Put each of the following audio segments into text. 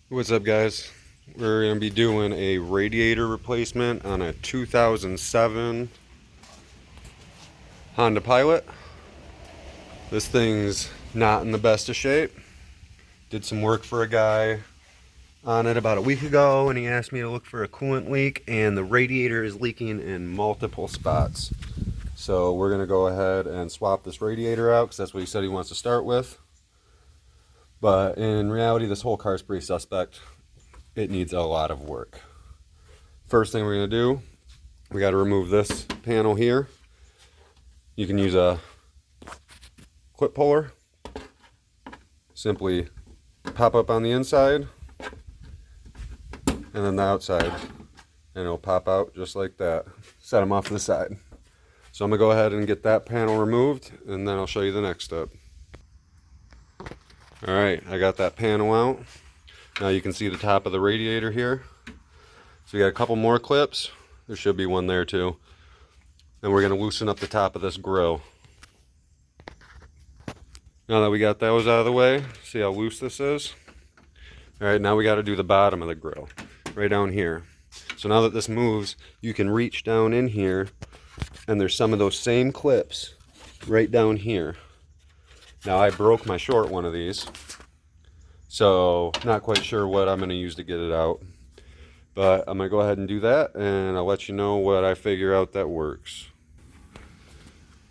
What's up, guys? We're going to be doing a radiator replacement on a 2007 Honda Pilot. This thing's not in the best of shape. Did some work for a guy on it about a week ago, and he asked me to look for a coolant leak, and the radiator is leaking in multiple spots. So we're going to go ahead and swap this radiator out because that's what he said he wants to start with. But in reality, this whole car is pretty suspect. It needs a lot of work. First thing we're going to do, we got to remove this panel here. You can use a clip puller. Simply pop up on the inside and then the outside, and it'll pop out just like that. Set them off to the side. So I'm going to go ahead and get that panel removed, and then I'll show you the next step. Alright, I got that panel out. Now you can see the top of the radiator here. So we got a couple more clips. There should be one there too. And we're going to loosen up the top of this grill. Now that we got those out of the way, see how loose this is? Alright, now we got to do the bottom of the grill. Right down here. So now that this moves, you can reach down in here, and there's some of those same clips right down here. Now I broke my short one of these. So, not quite sure what I'm going to use to get it out. But I'm going to go ahead and do that, and I'll let you know what I figure out that works.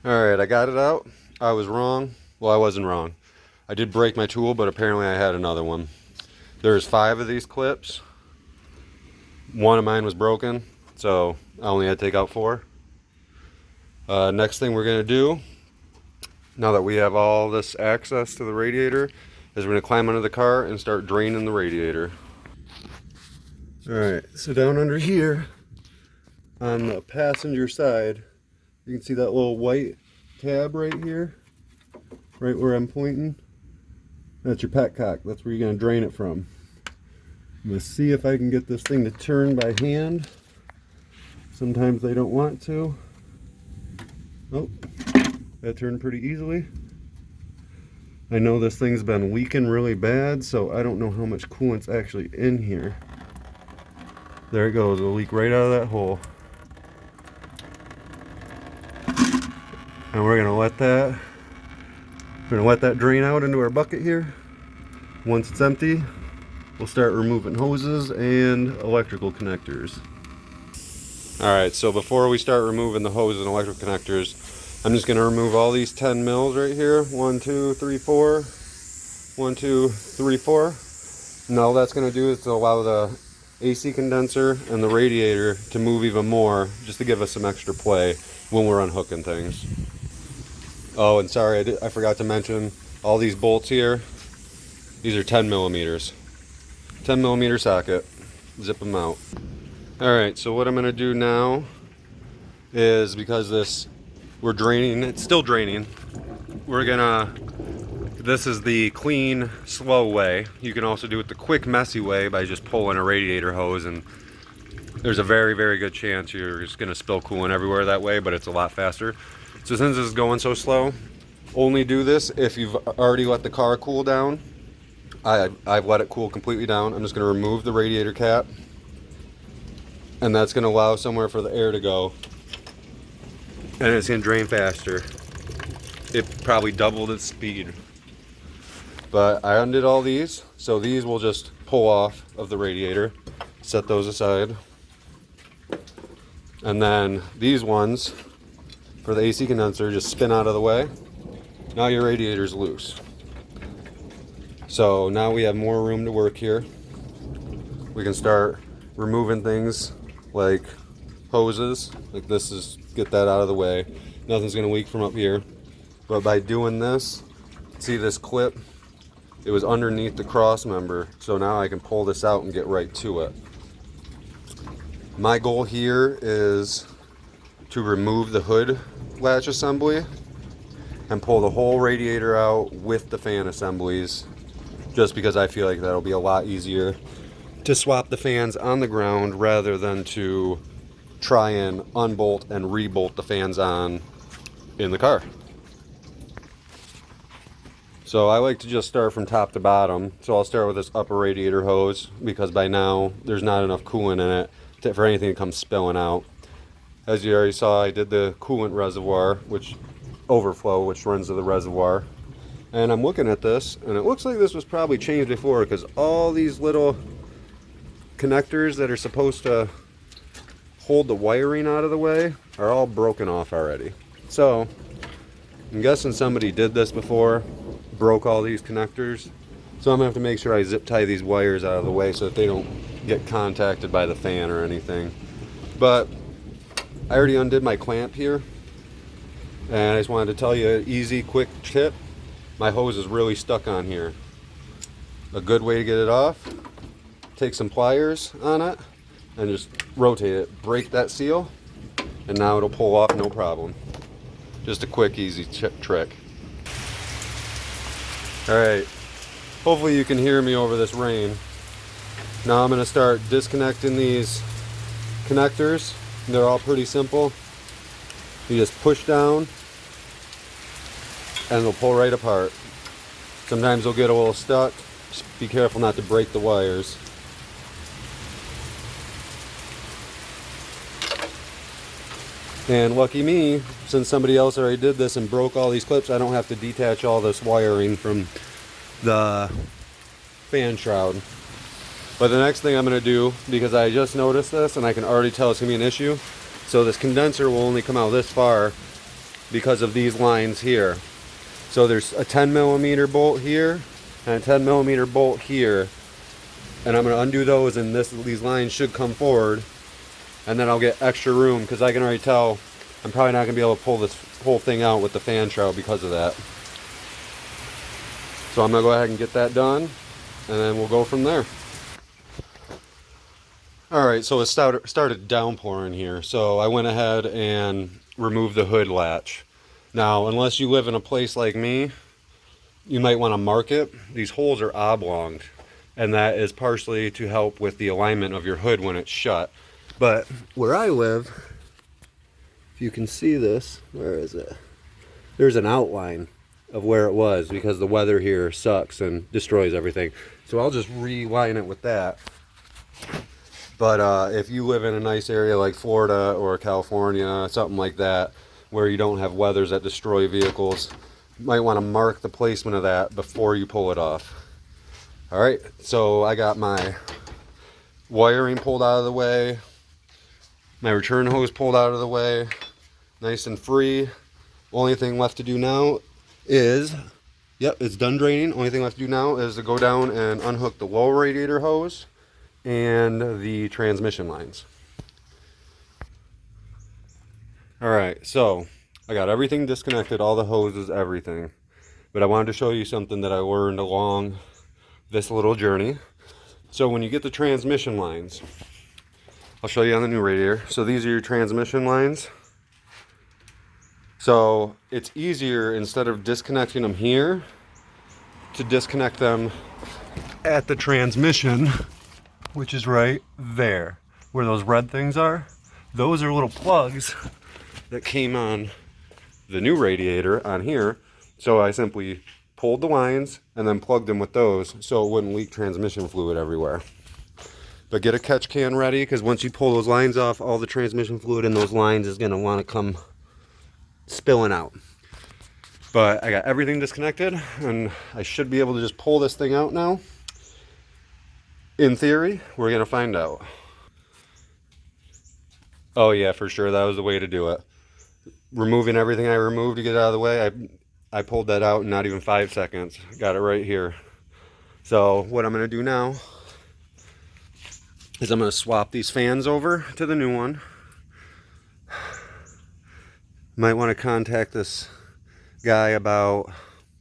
Alright, I got it out. I was wrong. Well, I wasn't wrong. I did break my tool, but apparently I had another one. There's 5 of these clips. One of mine was broken, so I only had to take out 4. Next thing we're going to do, now that we have all this access to the radiator, is we're going to climb under the car and start draining the radiator. Alright, so down under here on the passenger side, you can see that little white tab right here, right where I'm pointing. That's your petcock. That's where you're going to drain it from. I'm going to see if I can get this thing to turn by hand. Sometimes they don't want to. Oh, that turned pretty easily. I know this thing's been leaking really bad, so I don't know how much coolant's actually in here. There it goes, it'll leak right out of that hole. And we're gonna let that drain out into our bucket here. Once it's empty, we'll start removing hoses and electrical connectors. Alright, so before we start removing the hoses and electrical connectors, I'm just going to remove all these 10 mils right here. 1, 2, 3, 4. 1, 2, 3, 4. And all that's going to do is to allow the AC condenser and the radiator to move even more, just to give us some extra play when we're unhooking things. Oh, and sorry, I forgot to mention, all these bolts here, these are 10 millimeters. 10 millimeter socket. Zip them out. Alright, so what I'm going to do now is, because we're draining, it's still draining, this is the clean, slow way. You can also do it the quick, messy way by just pulling a radiator hose, and there's a very, very good chance you're just going to spill coolant everywhere that way, but it's a lot faster. So since this is going so slow, only do this if you've already let the car cool down. I've let it cool completely down. I'm just going to remove the radiator cap, and that's going to allow somewhere for the air to go. And it's going to drain faster. It probably doubled its speed. But I undid all these, so these will just pull off of the radiator. Set those aside. And then these ones, for the AC condenser, just spin out of the way. Now your radiator's loose. So now we have more room to work here. We can start removing things like hoses, like this is, get that out of the way. Nothing's going to leak from up here. But by doing this, see this clip? It was underneath the cross member, so now I can pull this out and get right to it. My goal here is to remove the hood latch assembly and pull the whole radiator out with the fan assemblies, just because I feel like that'll be a lot easier to swap the fans on the ground rather than to try and unbolt and rebolt the fans on in the car. So I like to just start from top to bottom. So I'll start with this upper radiator hose because by now there's not enough coolant in it for anything to come spilling out. As you already saw, I did the coolant reservoir, which overflow, which runs to the reservoir. And I'm looking at this, and it looks like this was probably changed before because all these little connectors that are supposed to hold the wiring out of the way are all broken off already. So I'm guessing somebody did this before, broke all these connectors. So I'm gonna have to make sure I zip tie these wires out of the way so that they don't get contacted by the fan or anything. But I already undid my clamp here, and I just wanted to tell you an easy, quick tip. My hose is really stuck on here. A good way to get it off, take some pliers on it and just rotate it, break that seal, and now it'll pull off no problem. Just a quick, easy trick. All right, hopefully you can hear me over this rain. Now I'm gonna start disconnecting these connectors. They're all pretty simple. You just push down and they'll pull right apart. Sometimes they'll get a little stuck. Just be careful not to break the wires. And lucky me, since somebody else already did this and broke all these clips, I don't have to detach all this wiring from the fan shroud. But the next thing I'm going to do, because I just noticed this and I can already tell it's going to be an issue, so this condenser will only come out this far because of these lines here. So there's a 10 millimeter bolt here and a 10 millimeter bolt here, and I'm going to undo those, and these lines should come forward, and then I'll get extra room because I can already tell I'm probably not going to be able to pull this whole thing out with the fan shroud because of that. So I'm going to go ahead and get that done, and then we'll go from there. Alright, so it started downpouring here, so I went ahead and removed the hood latch. Now, unless you live in a place like me, you might want to mark it. These holes are oblonged, and that is partially to help with the alignment of your hood when it's shut. But where I live, if you can see this, where is it? There's an outline of where it was because the weather here sucks and destroys everything. So I'll just reline it with that. But if you live in a nice area like Florida or California, something like that, where you don't have weathers that destroy vehicles, you might want to mark the placement of that before you pull it off. Alright, so I got my wiring pulled out of the way, my return hose pulled out of the way, nice and free. Only thing left to do now is, yep, it's done draining. Only thing left to do now is to go down and unhook the lower radiator hose and the transmission lines. Alright, so I got everything disconnected, all the hoses, everything. But I wanted to show you something that I learned along this little journey. So when you get the transmission lines, I'll show you on the new radiator. So these are your transmission lines. So it's easier, instead of disconnecting them here, to disconnect them at the transmission, which is right there, where those red things are. Those are little plugs that came on the new radiator on here. So I simply pulled the lines and then plugged them with those so it wouldn't leak transmission fluid everywhere. But get a catch can ready, because once you pull those lines off, all the transmission fluid in those lines is going to want to come spilling out. But I got everything disconnected, and I should be able to just pull this thing out now. In theory, we're going to find out. Oh yeah, for sure, that was the way to do it. Removing everything I removed to get it out of the way, I pulled that out in not even 5 seconds. Got it right here. So what I'm going to do now is I'm going to swap these fans over to the new one. Might want to contact this guy about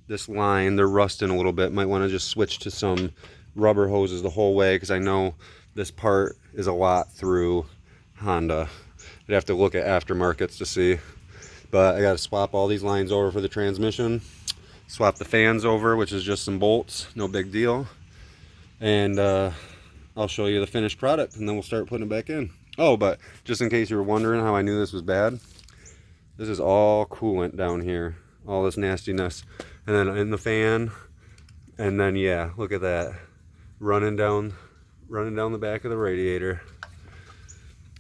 this line. They're rusting a little bit. Might want to just switch to some rubber hoses the whole way, because I know this part is a lot through Honda. I'd have to look at aftermarkets to see. But I got to swap all these lines over for the transmission. Swap the fans over, which is just some bolts. No big deal. And I'll show you the finished product, and then we'll start putting it back in. Oh, but just in case you were wondering how I knew this was bad, this is all coolant down here. All this nastiness. and then in the fan, and then yeah, look at that, running down the back of the radiator.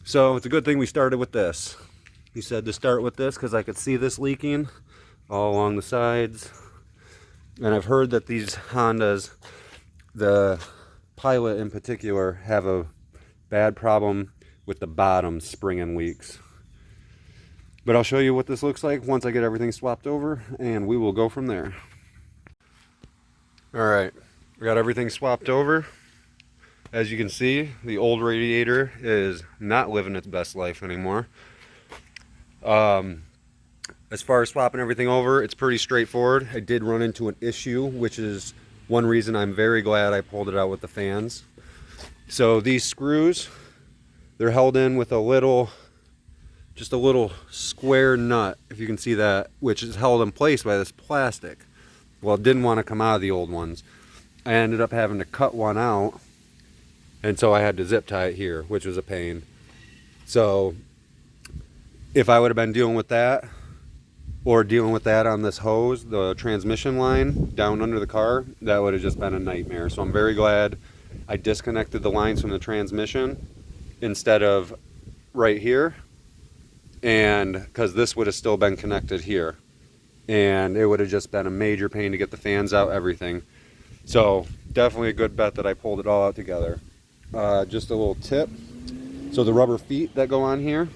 So it's a good thing we started with this. He said to start with this because I could see this leaking all along the sides. And I've heard that these Hondas, the Pilot in particular, have a bad problem with the bottom springing leaks. But I'll show you what this looks like once I get everything swapped over, and we will go from there. All right, we got everything swapped over. As you can see, the old radiator is not living its best life anymore. As far as swapping everything over, it's pretty straightforward. I did run into an issue, which is one reason I'm very glad I pulled it out with the fans. So these screws, they're held in with just a little square nut, if you can see that, which is held in place by this plastic. Well, it didn't want to come out of the old ones. I ended up having to cut one out, and so I had to zip tie it here, which was a pain. So if I would have been dealing with that, or dealing with that on this hose, the transmission line down under the car, that would have just been a nightmare. So I'm very glad I disconnected the lines from the transmission instead of right here, and because this would have still been connected here, and it would have just been a major pain to get the fans out, everything. So definitely a good bet that I pulled it all out together. Just a little tip. So the rubber feet that go on here,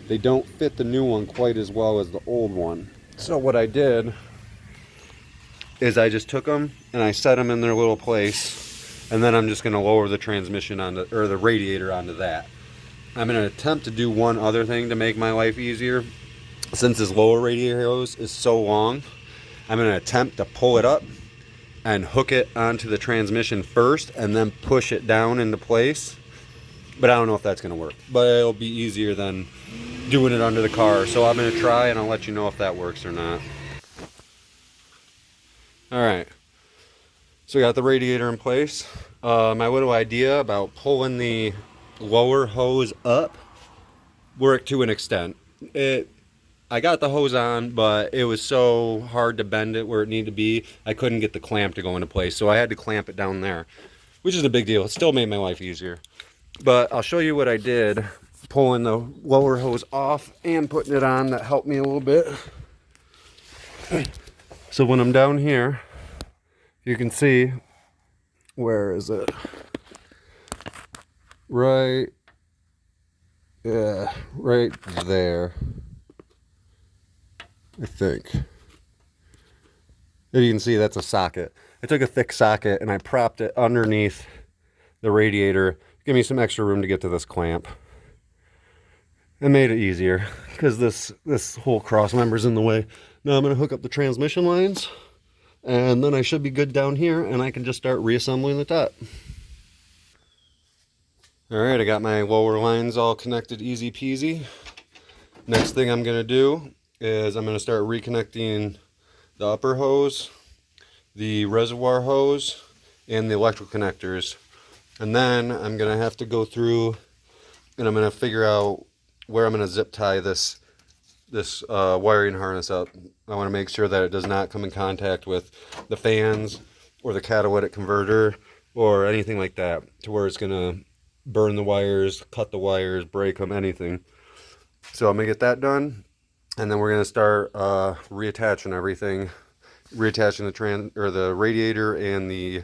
they don't fit the new one quite as well as the old one. So what I did is I just took them and I set them in their little place, and then I'm just going to lower the transmission onto, or the radiator onto that. I'm going to attempt to do one other thing to make my life easier. Since this lower radiator hose is so long, I'm going to attempt to pull it up and hook it onto the transmission first and then push it down into place. But I don't know if that's going to work. But it'll be easier than doing it under the car. So I'm going to try, and I'll let you know if that works or not. Alright. So we got the radiator in place. My little idea about pulling the lower hose up worked to an extent. I got the hose on, but it was so hard to bend it where it needed to be, I couldn't get the clamp to go into place. So I had to clamp it down there, which is a big deal. It still made my life easier. But I'll show you what I did, pulling the lower hose off and putting it on. That helped me a little bit. So when I'm down here, you can see, where is it? Right there, I think. As you can see, that's a socket. I took a thick socket and I propped it underneath the radiator. Give me some extra room to get to this clamp. It made it easier because this whole cross member's in the way. Now I'm going to hook up the transmission lines, and then I should be good down here, and I can just start reassembling the top. Alright, I got my lower lines all connected easy peasy. Next thing I'm going to do is I'm going to start reconnecting the upper hose, the reservoir hose, and the electrical connectors. And then I'm going to have to go through and I'm going to figure out where I'm going to zip tie this wiring harness up. I want to make sure that it does not come in contact with the fans or the catalytic converter or anything like that, to where it's going to burn the wires, cut the wires, break them, anything. So I'm going to get that done, and then we're going to start reattaching everything, reattaching the radiator and the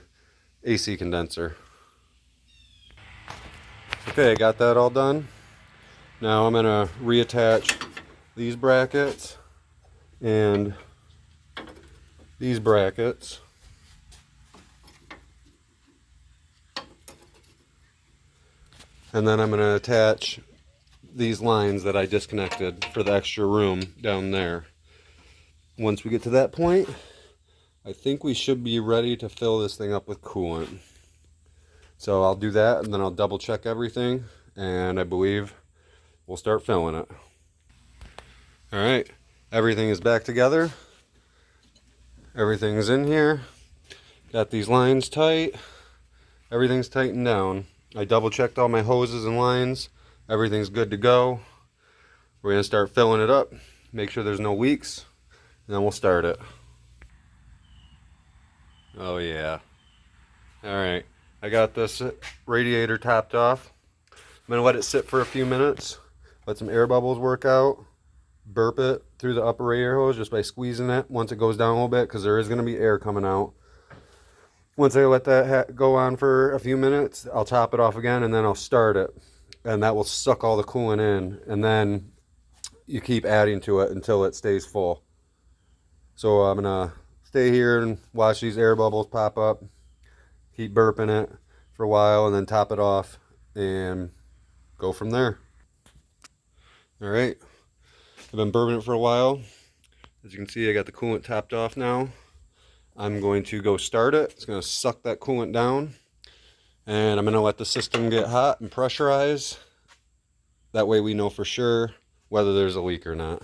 AC condenser. Okay, I got that all done. Now I'm going to reattach these brackets and these brackets. And then I'm going to attach these lines that I disconnected for the extra room down there. Once we get to that point, I think we should be ready to fill this thing up with coolant. So I'll do that, and then I'll double check everything, and I believe we'll start filling it. Alright, everything is back together. Everything's in here. Got these lines tight. Everything's tightened down. I double checked all my hoses and lines. Everything's good to go. We're going to start filling it up, make sure there's no leaks, and then we'll start it. Oh yeah. Alright, I got this radiator topped off. I'm going to let it sit for a few minutes, let some air bubbles work out, burp it through the upper air hose just by squeezing it once it goes down a little bit, because there is going to be air coming out. Once I let that go on for a few minutes, I'll top it off again and then I'll start it. And that will suck all the coolant in, and then you keep adding to it until it stays full. So I'm going to stay here and watch these air bubbles pop up, keep burping it for a while, and then top it off and go from there. All right, I've been burping it for a while. As you can see, I got the coolant topped off now. I'm going to go start it. It's going to suck that coolant down, and I'm going to let the system get hot and pressurize. That way we know for sure whether there's a leak or not.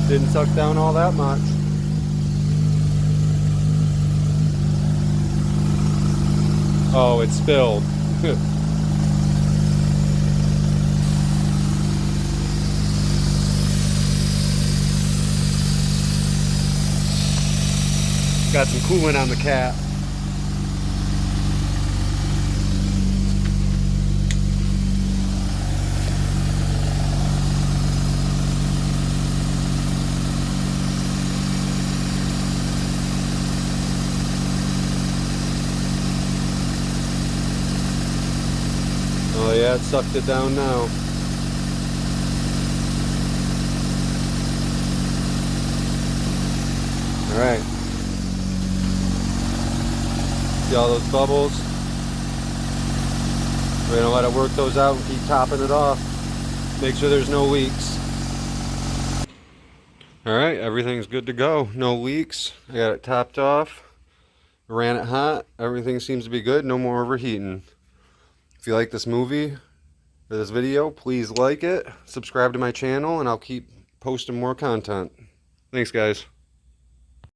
Didn't suck down all that much. Oh, it spilled. Got some coolant on the cap. Oh yeah, it sucked it down now. All right. See all those bubbles? We're gonna let it work those out and keep topping it off. Make sure there's no leaks. All right, everything's good to go. No leaks. I got it topped off. Ran it hot. Everything seems to be good. No more overheating. If you like this movie or this video, please like it, subscribe to my channel, and I'll keep posting more content. Thanks, guys.